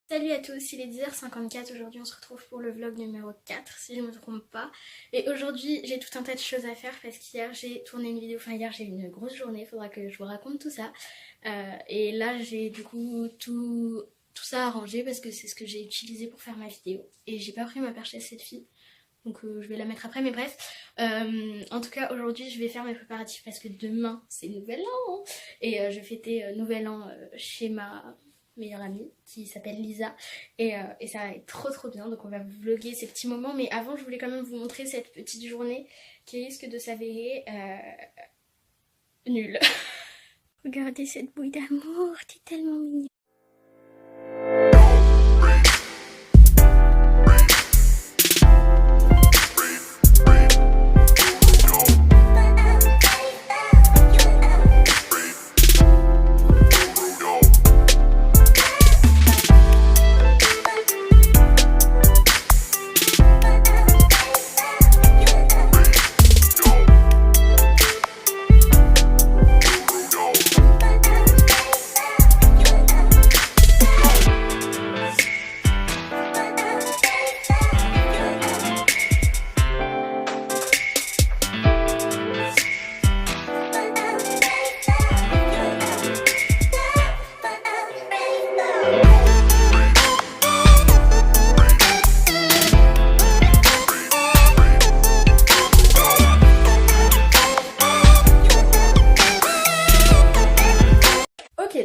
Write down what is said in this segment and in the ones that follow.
Salut à tous, il est 10h54, aujourd'hui on se retrouve pour le vlog numéro 4 si je ne me trompe pas. Et aujourd'hui j'ai tout un tas de choses à faire parce qu'hier j'ai tourné une vidéo, hier j'ai eu une grosse journée, il faudra que je vous raconte tout ça. Et là j'ai du coup tout ça arrangé parce que c'est ce que j'ai utilisé pour faire ma vidéo. Et j'ai pas pris ma perche à cette fille, donc je vais la mettre après, mais bref. En tout cas aujourd'hui je vais faire mes préparatifs parce que demain c'est Nouvel An. Et je vais fêter Nouvel An chez ma meilleure amie qui s'appelle Lisa et ça va être trop bien, donc on va vlogger ces petits moments, mais avant je voulais quand même vous montrer cette petite journée qui risque de s'avérer nulle. Regardez cette bouille d'amour, t'es tellement mignonne.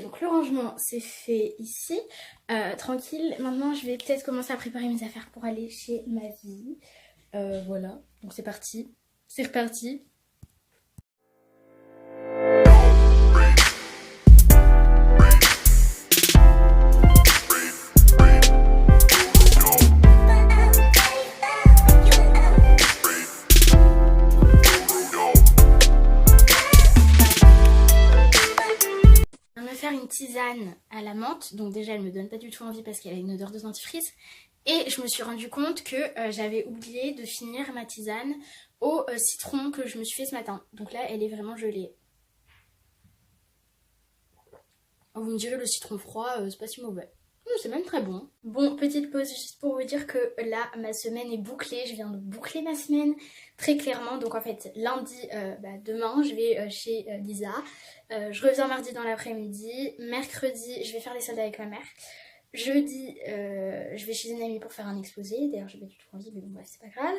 Donc le rangement c'est fait ici, tranquille. Maintenant je vais peut-être commencer à préparer mes affaires pour aller chez ma vie. Voilà, donc c'est parti, c'est reparti. Une tisane à la menthe, donc déjà elle me donne pas du tout envie parce qu'elle a une odeur de dentifrice, et je me suis rendu compte que j'avais oublié de finir ma tisane au citron que je me suis fait ce matin, donc là elle est vraiment gelée. Vous me direz, le citron froid c'est pas si mauvais. C'est même très bon. Bon, petite pause juste pour vous dire que là ma semaine est bouclée, je viens de boucler ma semaine très clairement. Donc en fait lundi, demain je vais chez Lisa, je reviens mardi dans l'après-midi, mercredi je vais faire les soldes avec ma mère, jeudi je vais chez une amie pour faire un exposé, d'ailleurs j'ai pas du tout envie mais bon bref c'est pas grave,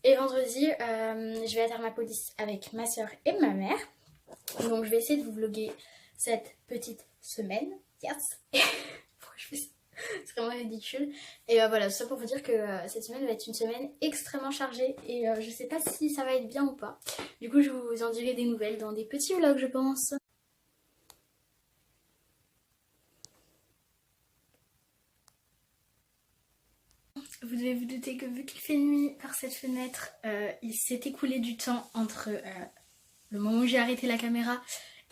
et vendredi je vais à Thermapolis avec ma soeur et ma mère. Donc je vais essayer de vous vlogger cette petite semaine, yes. Pourquoi je fais ça? C'est vraiment ridicule. Et voilà, tout ça pour vous dire que cette semaine va être une semaine extrêmement chargée. Et je sais pas si ça va être bien ou pas. Du coup je vous en dirai des nouvelles dans des petits vlogs je pense. Vous devez vous douter que vu qu'il fait nuit par cette fenêtre, il s'est écoulé du temps entre le moment où j'ai arrêté la caméra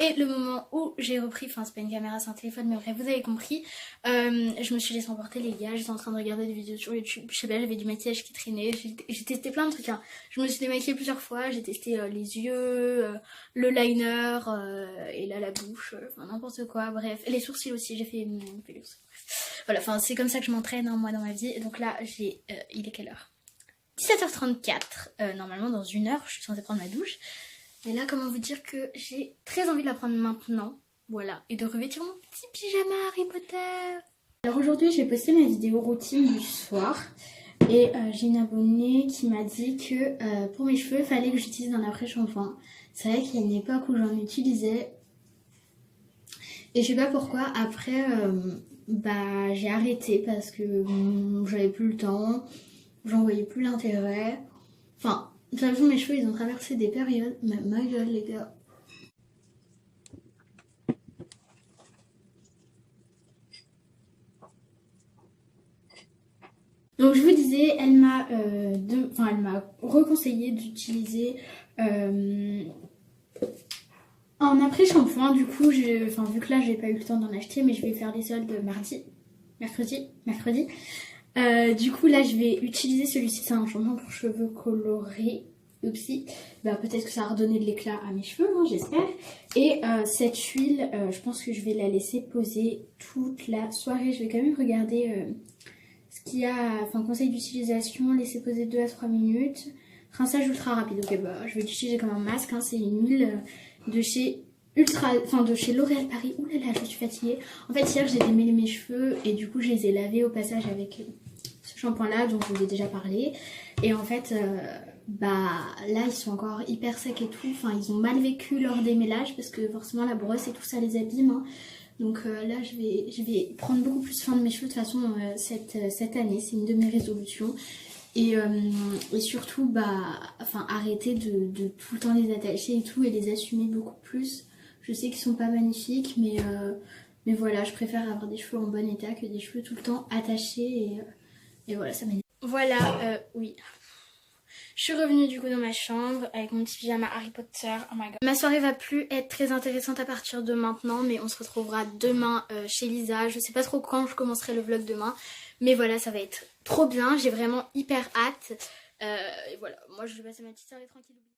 et le moment où j'ai repris, enfin c'est pas une caméra, c'est un téléphone, mais bref, vous avez compris. Je me suis laissée emporter les gars, j'étais en train de regarder des vidéos sur YouTube, je sais pas, j'avais du maquillage qui traînait, j'ai testé plein de trucs, hein. Je me suis démaquillée plusieurs fois, j'ai testé les yeux, le liner, et là la bouche, enfin n'importe quoi, bref. Les sourcils aussi, j'ai fait les sourcils. Voilà, enfin c'est comme ça que je m'entraîne hein, moi dans ma vie. Et donc là j'ai, il est quelle heure? 17h34, normalement dans une heure je suis censée prendre ma douche. Mais là comment vous dire que j'ai très envie de la prendre maintenant, voilà, et de revêtir mon petit pyjama Harry Potter. Alors aujourd'hui j'ai posté ma vidéo routine du soir. Et j'ai une abonnée qui m'a dit que pour mes cheveux il fallait que j'utilise un après-shampoing. C'est vrai qu'il y a une époque où j'en utilisais et je sais pas pourquoi après j'ai arrêté parce que j'avais plus le temps, j'en voyais plus l'intérêt. Enfin, de toute façon mes cheveux ils ont traversé des périodes, ma gueule les gars. Donc je vous disais, elle m'a reconseillé d'utiliser un après-shampoing. Du coup, vu que là j'ai pas eu le temps d'en acheter, mais je vais faire les soldes mercredi. Du coup là je vais utiliser celui-ci, c'est un shampoing pour cheveux colorés. Oupsie. Bah, peut-être que ça a redonné de l'éclat à mes cheveux, hein, j'espère. Et cette huile, je pense que je vais la laisser poser toute la soirée. Je vais quand même regarder ce qu'il y a, enfin conseil d'utilisation, laisser poser 2 à 3 minutes. Rinçage ultra rapide, ok bah je vais l'utiliser comme un masque, hein. C'est une huile de chez de chez L'Oréal Paris. Ouh là là, je suis fatiguée. En fait hier j'ai démêlé mes cheveux et du coup je les ai lavés au passage avec ce shampoing là dont je vous ai déjà parlé. Et en fait bah là ils sont encore hyper secs et tout, enfin ils ont mal vécu leur démêlage parce que forcément la brosse et tout ça les abîme, hein. Donc là je vais prendre beaucoup plus soin de mes cheveux de toute façon cette année, c'est une de mes résolutions. Et surtout arrêter de tout le temps les attacher et tout et les assumer beaucoup plus. Je sais qu'ils sont pas magnifiques mais voilà, je préfère avoir des cheveux en bon état que des cheveux tout le temps attachés et voilà, ça m'énerve. Voilà, oui. Je suis revenue du coup dans ma chambre avec mon petit pyjama Harry Potter. Oh my god. Ma soirée va plus être très intéressante à partir de maintenant, mais on se retrouvera demain chez Lisa. Je sais pas trop quand je commencerai le vlog demain, mais voilà, ça va être trop bien. J'ai vraiment hyper hâte. Et voilà, moi je vais passer ma petite soirée tranquille.